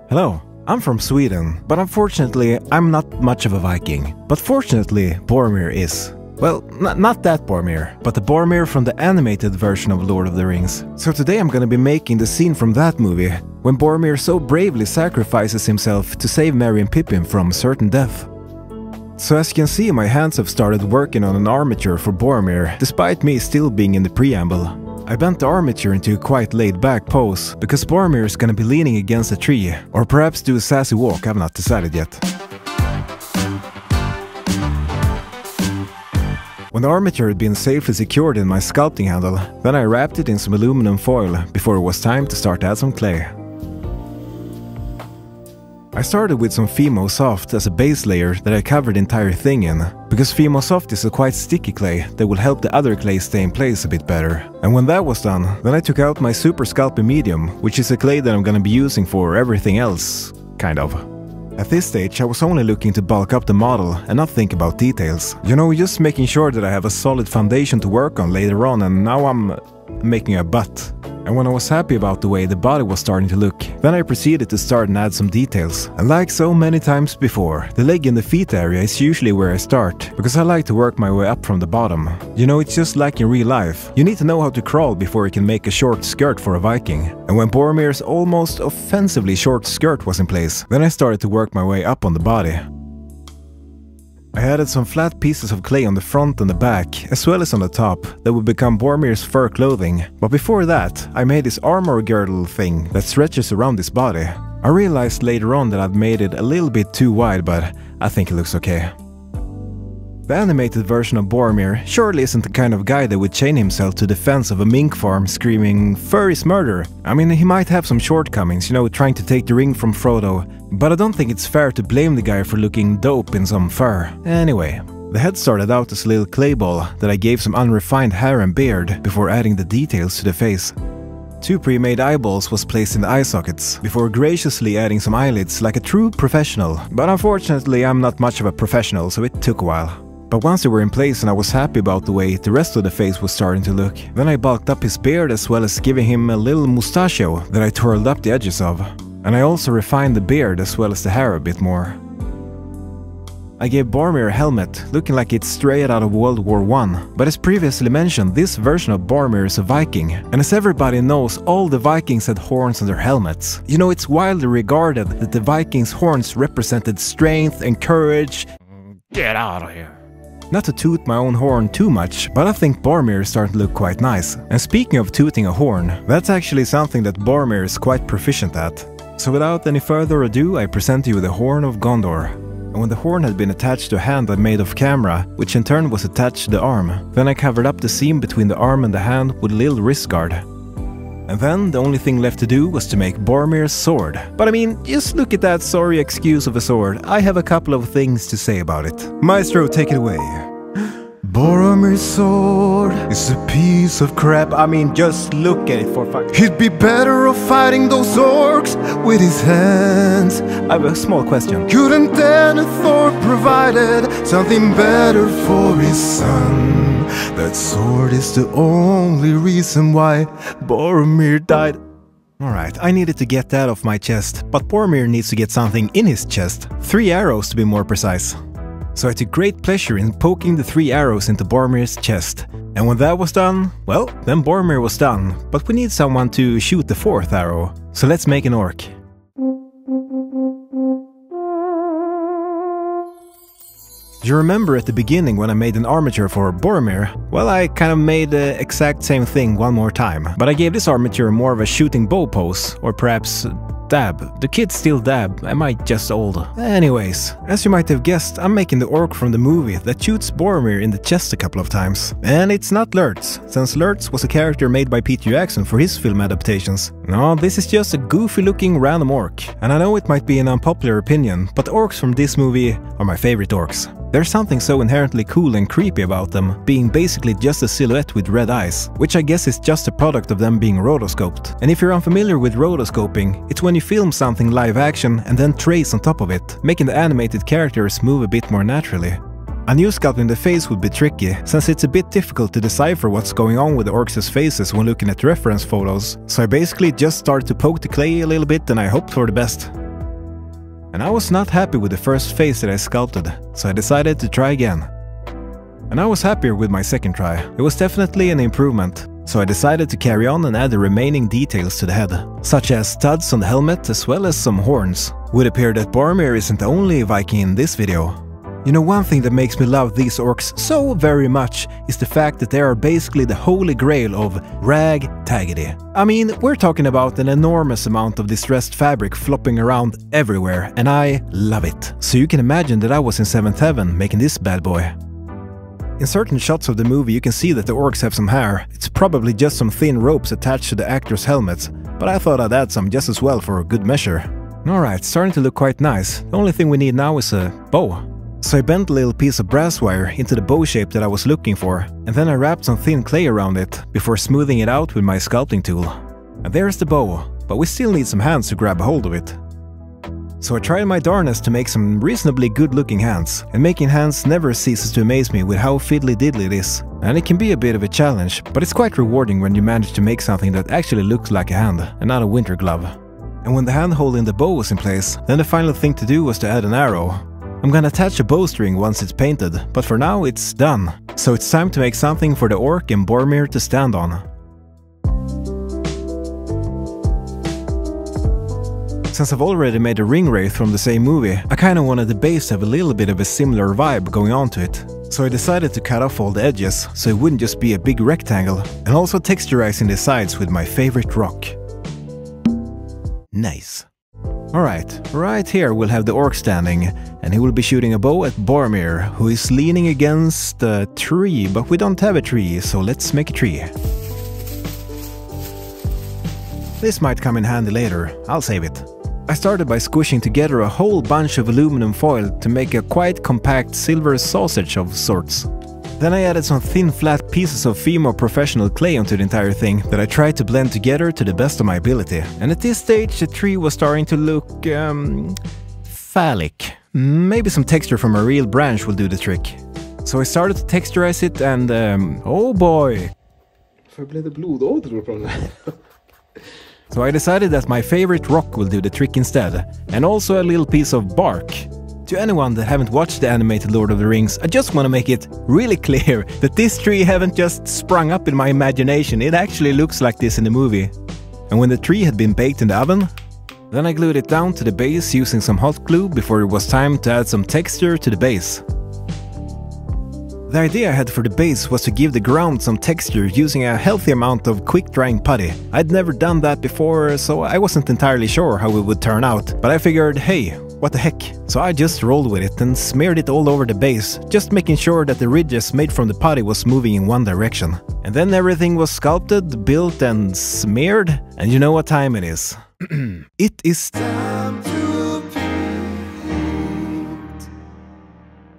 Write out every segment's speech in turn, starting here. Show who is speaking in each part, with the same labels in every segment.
Speaker 1: Hello, I'm from Sweden, but unfortunately I'm not much of a Viking. But fortunately, Boromir is. Well, not that Boromir, but the Boromir from the animated version of Lord of the Rings. So today I'm gonna be making the scene from that movie, when Boromir so bravely sacrifices himself to save Merry and Pippin from certain death. So as you can see, my hands have started working on an armature for Boromir, despite me still being in the preamble. I bent the armature into a quite laid-back pose, because Boromir is gonna be leaning against a tree, or perhaps do a sassy walk, I've not decided yet. When the armature had been safely secured in my sculpting handle, then I wrapped it in some aluminum foil before it was time to start to add some clay. I started with some Fimo Soft as a base layer that I covered the entire thing in, because Fimo Soft is a quite sticky clay that will help the other clay stay in place a bit better. And when that was done, then I took out my Super Sculpey Medium, which is a clay that I'm gonna be using for everything else, kind of. At this stage I was only looking to bulk up the model and not think about details. You know, just making sure that I have a solid foundation to work on later on, and now I'm making a butt. And when I was happy about the way the body was starting to look, then I proceeded to start and add some details. And like so many times before, the leg and the feet area is usually where I start, because I like to work my way up from the bottom. You know, it's just like in real life. You need to know how to crawl before you can make a short skirt for a Viking. And when Boromir's almost offensively short skirt was in place, then I started to work my way up on the body. I added some flat pieces of clay on the front and the back, as well as on the top, that would become Boromir's fur clothing. But before that, I made this armor girdle thing that stretches around his body. I realized later on that I'd made it a little bit too wide, but I think it looks okay. The animated version of Boromir surely isn't the kind of guy that would chain himself to the fence of a mink farm screaming, "Fur is murder!" I mean, he might have some shortcomings, you know, trying to take the ring from Frodo, but I don't think it's fair to blame the guy for looking dope in some fur. Anyway, the head started out as a little clay ball that I gave some unrefined hair and beard before adding the details to the face. 2 pre-made eyeballs was placed in the eye sockets, before graciously adding some eyelids like a true professional. But unfortunately I'm not much of a professional, so it took a while. But once they were in place and I was happy about the way the rest of the face was starting to look, then I bulked up his beard as well as giving him a little mustachio that I twirled up the edges of. And I also refined the beard as well as the hair a bit more. I gave Boromir a helmet, looking like it's straight out of World War I, but as previously mentioned, this version of Boromir is a Viking, and as everybody knows, all the Vikings had horns on their helmets. You know, it's widely regarded that the Vikings' horns represented strength and courage. Get out of here. Not to toot my own horn too much, but I think Boromir is starting to look quite nice. And speaking of tooting a horn, that's actually something that Boromir is quite proficient at. So without any further ado, I present you the Horn of Gondor. And when the horn had been attached to a hand I made off camera, which in turn was attached to the arm, then I covered up the seam between the arm and the hand with a little wrist guard. And then the only thing left to do was to make Boromir's sword. But I mean, just look at that sorry excuse of a sword. I have a couple of things to say about it. Maestro, take it away. Boromir's sword is a piece of crap. I mean, just look at it for fuck. He'd be better off fighting those orcs with his hands. I have a small question. Couldn't Denethor provided something better for his son? That sword is the only reason why Boromir died. Alright, I needed to get that off my chest, but Boromir needs to get something in his chest. 3 arrows to be more precise. So I took great pleasure in poking the 3 arrows into Boromir's chest. And when that was done, well, then Boromir was done. But we need someone to shoot the 4th arrow. So let's make an orc. You remember at the beginning when I made an armature for Boromir? Well, I kind of made the exact same thing one more time. But I gave this armature more of a shooting bow pose, or perhaps dab. The kids still dab, am I just old? Anyways, as you might have guessed, I'm making the orc from the movie that shoots Boromir in the chest a couple of times. And it's not Lurtz, since Lurtz was a character made by Peter Jackson for his film adaptations. No, this is just a goofy looking random orc. And I know it might be an unpopular opinion, but the orcs from this movie are my favorite orcs. There's something so inherently cool and creepy about them, being basically just a silhouette with red eyes, which I guess is just a product of them being rotoscoped. And if you're unfamiliar with rotoscoping, it's when you film something live action and then trace on top of it, making the animated characters move a bit more naturally. I knew sculpting the face would be tricky, since it's a bit difficult to decipher what's going on with the orcs' faces when looking at reference photos, so I basically just started to poke the clay a little bit and I hoped for the best. And I was not happy with the first face that I sculpted, so I decided to try again. And I was happier with my second try. It was definitely an improvement, so I decided to carry on and add the remaining details to the head, such as studs on the helmet as well as some horns. It would appear that Boromir isn't the only Viking in this video. You know, one thing that makes me love these orcs so very much is the fact that they are basically the holy grail of ragtaggedy. I mean, we're talking about an enormous amount of distressed fabric flopping around everywhere, and I love it. So you can imagine that I was in 7th heaven making this bad boy. In certain shots of the movie you can see that the orcs have some hair. It's probably just some thin ropes attached to the actors' helmets, but I thought I'd add some just as well for good measure. Alright, starting to look quite nice. The only thing we need now is a bow. So I bent a little piece of brass wire into the bow shape that I was looking for, and then I wrapped some thin clay around it before smoothing it out with my sculpting tool. And there's the bow, but we still need some hands to grab a hold of it. So I tried my darnest to make some reasonably good looking hands, and making hands never ceases to amaze me with how fiddly-diddly it is. And it can be a bit of a challenge, but it's quite rewarding when you manage to make something that actually looks like a hand and not a winter glove. And when the hand holding the bow was in place, then the final thing to do was to add an arrow. I'm gonna attach a bowstring once it's painted, but for now it's done. So it's time to make something for the orc and Boromir to stand on. Since I've already made a ring wraith from the same movie, I kinda wanted the base to have a little bit of a similar vibe going on to it. So I decided to cut off all the edges, so it wouldn't just be a big rectangle, and also texturizing the sides with my favorite rock. Nice. Alright, right here we'll have the orc standing, and he will be shooting a bow at Boromir, who is leaning against a tree, but we don't have a tree, so let's make a tree. This might come in handy later, I'll save it. I started by squishing together a whole bunch of aluminum foil to make a quite compact silver sausage of sorts. Then I added some thin flat pieces of Fimo professional clay onto the entire thing that I tried to blend together to the best of my ability. And at this stage the tree was starting to look phallic. Maybe some texture from a real branch will do the trick. So I started to texturize it and oh boy! So I decided that my favorite rock will do the trick instead, and also a little piece of bark. To anyone that haven't watched the animated Lord of the Rings, I just want to make it really clear that this tree haven't just sprung up in my imagination, it actually looks like this in the movie. And when the tree had been baked in the oven, then I glued it down to the base using some hot glue before it was time to add some texture to the base. The idea I had for the base was to give the ground some texture using a healthy amount of quick-drying putty. I'd never done that before, so I wasn't entirely sure how it would turn out, but I figured, hey, what the heck. So I just rolled with it and smeared it all over the base, just making sure that the ridges made from the putty was moving in one direction. And then everything was sculpted, built and smeared, and you know what time it is. It is time to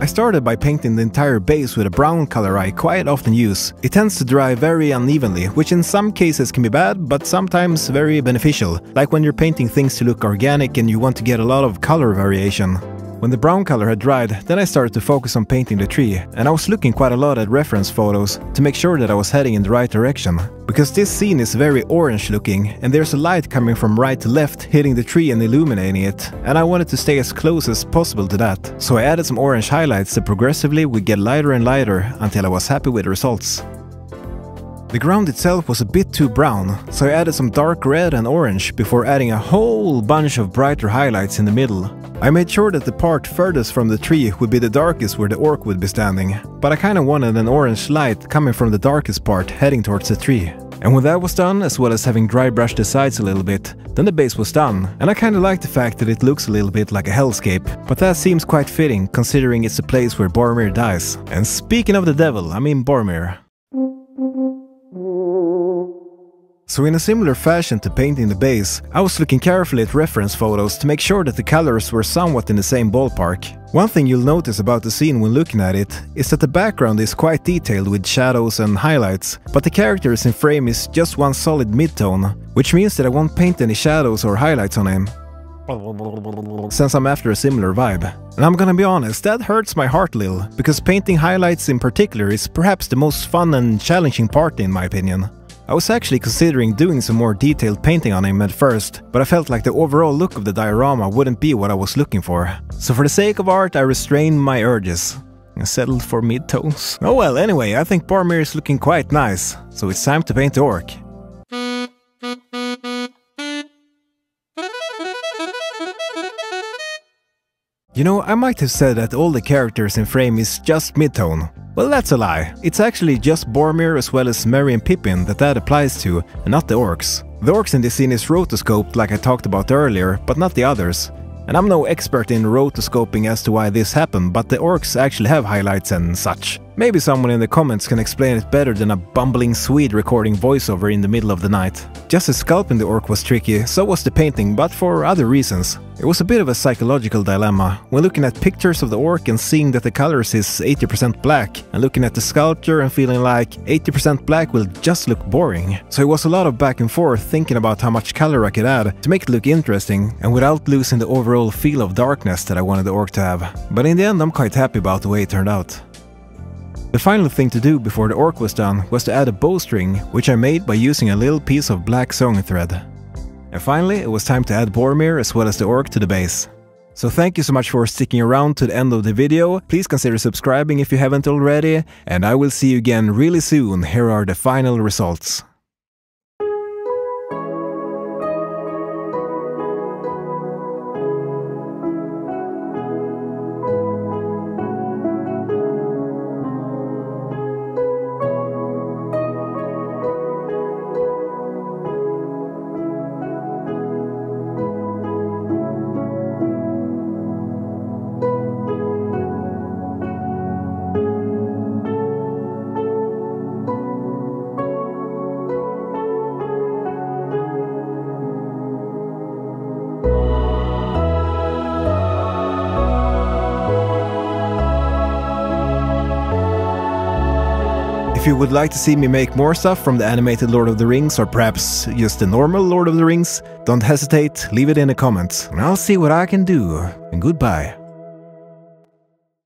Speaker 1: I started by painting the entire base with a brown color I quite often use. It tends to dry very unevenly, which in some cases can be bad, but sometimes very beneficial, like when you're painting things to look organic and you want to get a lot of color variation. When the brown color had dried, then I started to focus on painting the tree, and I was looking quite a lot at reference photos to make sure that I was heading in the right direction. Because this scene is very orange looking, and there's a light coming from right to left hitting the tree and illuminating it, and I wanted to stay as close as possible to that. So I added some orange highlights that progressively would get lighter and lighter until I was happy with the results. The ground itself was a bit too brown, so I added some dark red and orange before adding a whole bunch of brighter highlights in the middle. I made sure that the part furthest from the tree would be the darkest where the orc would be standing, but I kinda wanted an orange light coming from the darkest part heading towards the tree. And when that was done, as well as having dry brushed the sides a little bit, then the base was done, and I kinda like the fact that it looks a little bit like a hellscape, but that seems quite fitting considering it's the place where Boromir dies. And speaking of the devil, I mean Boromir. So in a similar fashion to painting the base, I was looking carefully at reference photos to make sure that the colors were somewhat in the same ballpark. One thing you'll notice about the scene when looking at it is that the background is quite detailed with shadows and highlights, but the characters in frame is just one solid mid-tone, which means that I won't paint any shadows or highlights on him, since I'm after a similar vibe. And I'm gonna be honest, that hurts my heart a little, because painting highlights in particular is perhaps the most fun and challenging part in my opinion. I was actually considering doing some more detailed painting on him at first, but I felt like the overall look of the diorama wouldn't be what I was looking for. So for the sake of art, I restrained my urges. I settled for mid-tones. Oh well, anyway, I think Boromir is looking quite nice, so it's time to paint the orc. You know, I might have said that all the characters in frame is just mid-tone. Well, that's a lie. It's actually just Boromir as well as Merry and Pippin that applies to, and not the orcs. The orcs in this scene is rotoscoped like I talked about earlier, but not the others. And I'm no expert in rotoscoping as to why this happened, but the orcs actually have highlights and such. Maybe someone in the comments can explain it better than a bumbling Swede recording voiceover in the middle of the night. Just as sculpting the orc was tricky, so was the painting, but for other reasons. It was a bit of a psychological dilemma, when looking at pictures of the orc and seeing that the colors is 80% black, and looking at the sculpture and feeling like 80% black will just look boring. So it was a lot of back and forth thinking about how much color I could add to make it look interesting, and without losing the overall feel of darkness that I wanted the orc to have. But in the end I'm quite happy about the way it turned out. The final thing to do before the orc was done was to add a bowstring, which I made by using a little piece of black sewing thread. And finally, it was time to add Boromir as well as the orc to the base. So thank you so much for sticking around to the end of the video, please consider subscribing if you haven't already, and I will see you again really soon. Here are the final results. If you would like to see me make more stuff from the animated Lord of the Rings, or perhaps just the normal Lord of the Rings, don't hesitate, leave it in the comments, and I'll see what I can do. And goodbye.